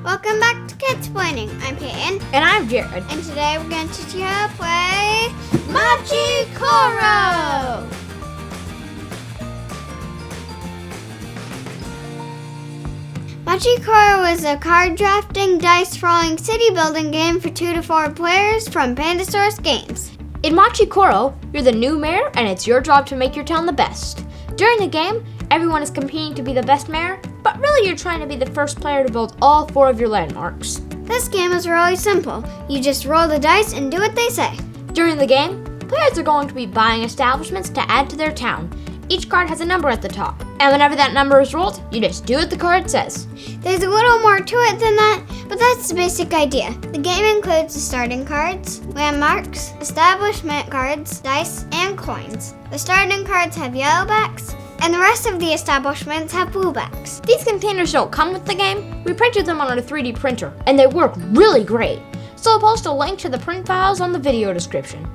Welcome back to Kidsplaining. I'm Peyton. And I'm Jared. And today we're going to teach you how to play Machi Koro! Machi Koro is a card drafting, dice rolling, city building game for 2 to 4 players from Pandasaurus Games. In Machi Koro, you're the new mayor and it's your job to make your town the best. During the game, everyone is competing to be the best mayor, but really you're trying to be the first player to build all 4 of your landmarks. This game is really simple. You just roll the dice and do what they say. During the game, players are going to be buying establishments to add to their town. Each card has a number at the top, and whenever that number is rolled, you just do what the card says. There's a little more to it than that, but that's the basic idea. The game includes the starting cards, landmarks, establishment cards, dice, and coins. The starting cards have yellow backs, and the rest of the establishments have blue backs. These containers don't come with the game. We printed them on a 3D printer, and they work really great. So I'll post a link to the print files on the video description.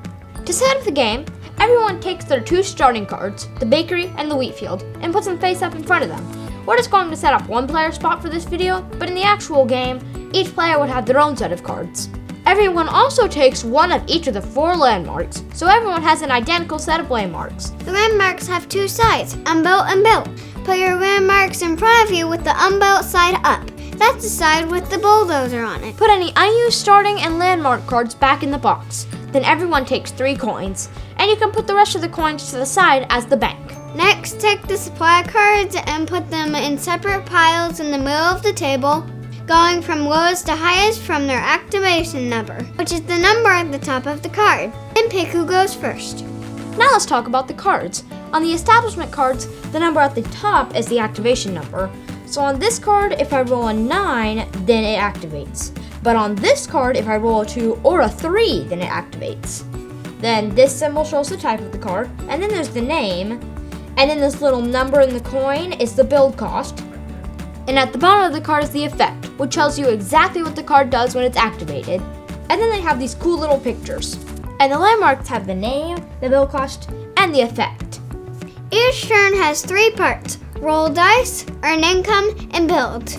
To set up the game, everyone takes their 2 starting cards, the bakery and the wheat field, and puts them face up in front of them. We're just going to set up one player spot for this video, but in the actual game, each player would have their own set of cards. Everyone also takes one of each of the 4 landmarks, so everyone has an identical set of landmarks. The landmarks have 2 sides, unbuilt and built. Put your landmarks in front of you with the unbuilt side up. That's the side with the bulldozer on it. Put any unused starting and landmark cards back in the box. Then everyone takes 3 coins, and you can put the rest of the coins to the side as the bank. Next, take the supply cards and put them in separate piles in the middle of the table, going from lowest to highest from their activation number, which is the number at the top of the card. Then pick who goes first. Now let's talk about the cards. On the establishment cards, the number at the top is the activation number. So on this card, if I roll a 9, then it activates. But on this card, if I roll a 2 or a 3, then it activates. Then this symbol shows the type of the card, and then there's the name, and then this little number in the coin is the build cost. And at the bottom of the card is the effect, which tells you exactly what the card does when it's activated. And then they have these cool little pictures. And the landmarks have the name, the build cost, and the effect. Each turn has 3 parts: roll dice, earn income, and build.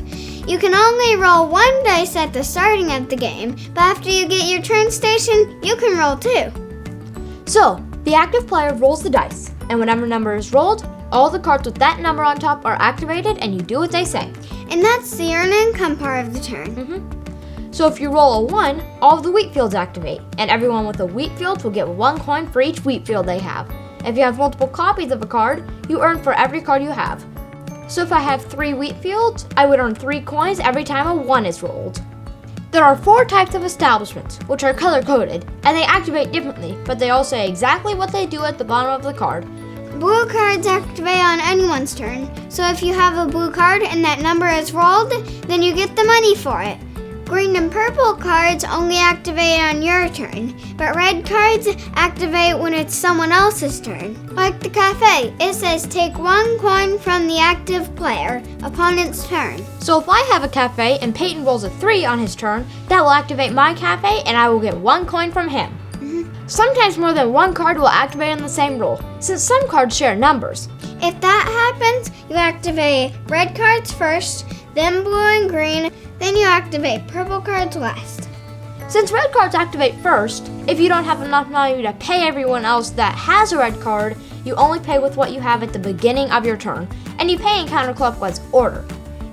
You can only roll 1 dice at the starting of the game, but after you get your turn station, you can roll 2. So, the active player rolls the dice, and whenever number is rolled, all the cards with that number on top are activated and you do what they say. And that's the earn income part of the turn. So if you roll a 1, all of the wheat fields activate, and everyone with a wheat field will get 1 coin for each wheat field they have. If you have multiple copies of a card, you earn for every card you have. So if I have 3 wheat fields, I would earn 3 coins every time a 1 is rolled. There are 4 types of establishments, which are color-coded, and they activate differently, but they all say exactly what they do at the bottom of the card. Blue cards activate on anyone's turn, so if you have a blue card and that number is rolled, then you get the money for it. Green and purple cards only activate on your turn, but red cards activate when it's someone else's turn. Like the cafe, it says take 1 coin from the active player upon its turn. So if I have a cafe and Peyton rolls a 3 on his turn, that will activate my cafe and I will get 1 coin from him. Sometimes more than 1 card will activate on the same roll, since some cards share numbers. If that happens, you activate red cards first, then blue and green, then you activate purple cards last. Since red cards activate first, if you don't have enough money to pay everyone else that has a red card, you only pay with what you have at the beginning of your turn, and you pay in counterclockwise order.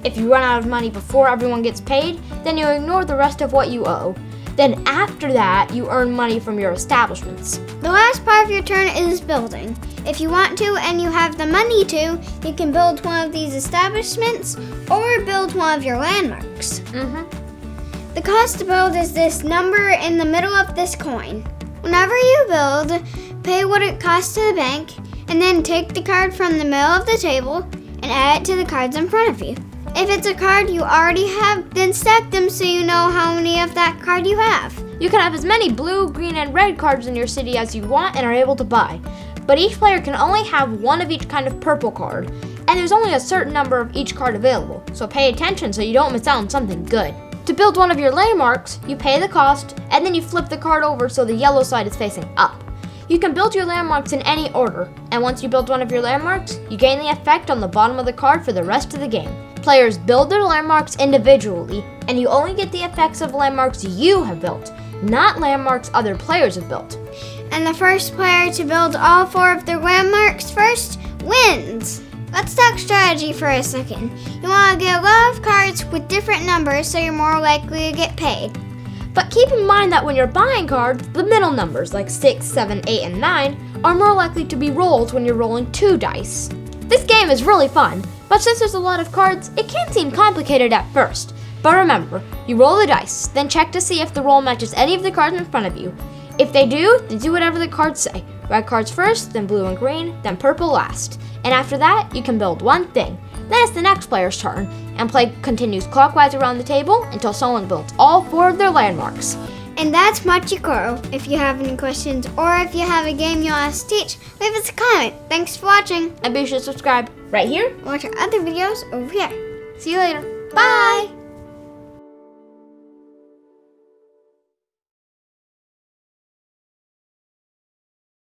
If you run out of money before everyone gets paid, then you ignore the rest of what you owe. Then after that, you earn money from your establishments. The last part of your turn is building. If you want to and you have the money to, you can build one of these establishments or build one of your landmarks. The cost to build is this number in the middle of this coin. Whenever you build, pay what it costs to the bank, and then take the card from the middle of the table and add it to the cards in front of you. If it's a card you already have, then stack them so you know how many of that card you have. You can have as many blue, green, and red cards in your city as you want and are able to buy. But each player can only have 1 of each kind of purple card, and there's only a certain number of each card available, so pay attention so you don't miss out on something good. To build one of your landmarks, you pay the cost, and then you flip the card over so the yellow side is facing up. You can build your landmarks in any order, and once you build one of your landmarks, you gain the effect on the bottom of the card for the rest of the game. Players build their landmarks individually, and you only get the effects of landmarks you have built, not landmarks other players have built. And the first player to build all 4 of their landmarks first wins. Let's talk strategy for a second. You want to get a lot of cards with different numbers so you're more likely to get paid. But keep in mind that when you're buying cards, the middle numbers like 6, 7, 8, and 9 are more likely to be rolled when you're rolling 2 dice. This game is really fun, but since there's a lot of cards, it can seem complicated at first. But remember, you roll the dice, then check to see if the roll matches any of the cards in front of you. If they do, then do whatever the cards say. Red cards first, then blue and green, then purple last. And after that, you can build one thing. Then it's the next player's turn, and play continues clockwise around the table until someone builds all 4 of their landmarks. And that's Machikoro. If you have any questions or if you have a game you want us to teach, leave us a comment. Thanks for watching. And be sure to subscribe right here. Watch our other videos over here. See you later. Bye!